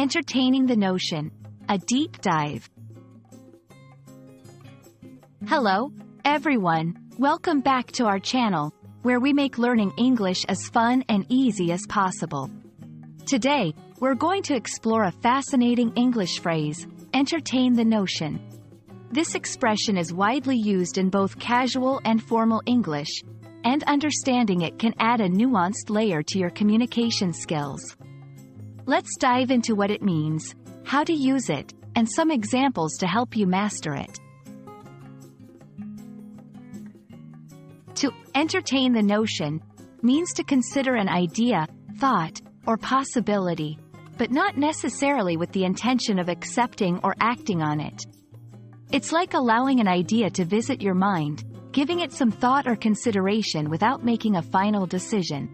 Entertaining the notion. A deep dive. Hello, everyone. Welcome back to our channel, where we make learning English as fun and easy as possible. Today, we're going to explore a fascinating English phrase, entertain the notion. This expression is widely used in both casual and formal English, and understanding it can add a nuanced layer to your communication skills. Let's dive into what it means, how to use it, and some examples to help you master it. To entertain the notion means to consider an idea, thought, or possibility, but not necessarily with the intention of accepting or acting on it. It's like allowing an idea to visit your mind, giving it some thought or consideration without making a final decision.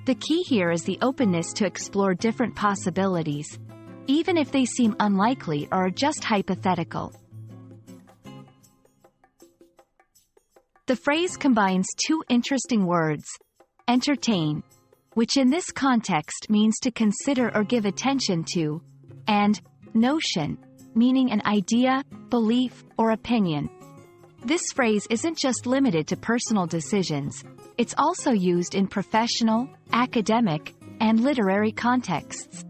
The key here is the openness to explore different possibilities, even if they seem unlikely or are just hypothetical. The phrase combines two interesting words, entertain, which in this context means to consider or give attention to, and notion, meaning an idea, belief, or opinion. This phrase isn't just limited to personal decisions, it's also used in professional, academic, and literary contexts.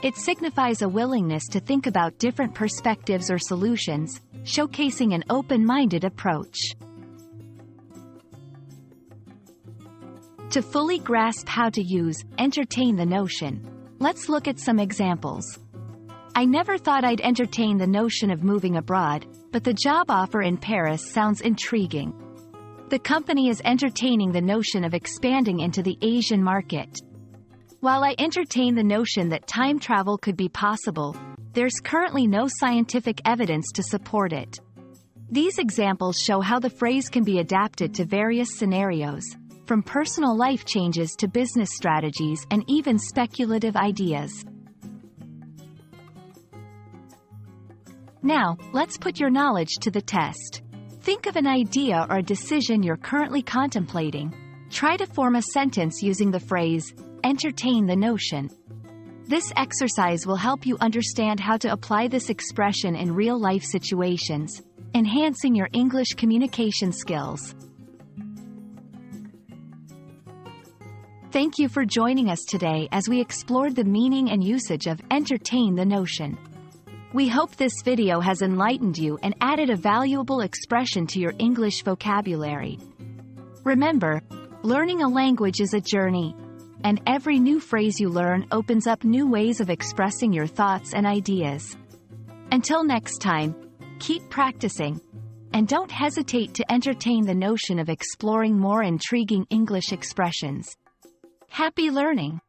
It signifies a willingness to think about different perspectives or solutions, showcasing an open-minded approach. To fully grasp how to use entertain the notion, let's look at some examples. I never thought I'd entertain the notion of moving abroad, but the job offer in Paris sounds intriguing. The company is entertaining the notion of expanding into the Asian market. While I entertain the notion that time travel could be possible, there's currently no scientific evidence to support it. These examples show how the phrase can be adapted to various scenarios, from personal life changes to business strategies and even speculative ideas. Now, let's put your knowledge to the test. Think of an idea or a decision you're currently contemplating. Try to form a sentence using the phrase, entertain the notion. This exercise will help you understand how to apply this expression in real-life situations, enhancing your English communication skills. Thank you for joining us today as we explored the meaning and usage of entertain the notion. We hope this video has enlightened you and added a valuable expression to your English vocabulary. Remember, learning a language is a journey, and every new phrase you learn opens up new ways of expressing your thoughts and ideas. Until next time, keep practicing, and don't hesitate to entertain the notion of exploring more intriguing English expressions. Happy learning!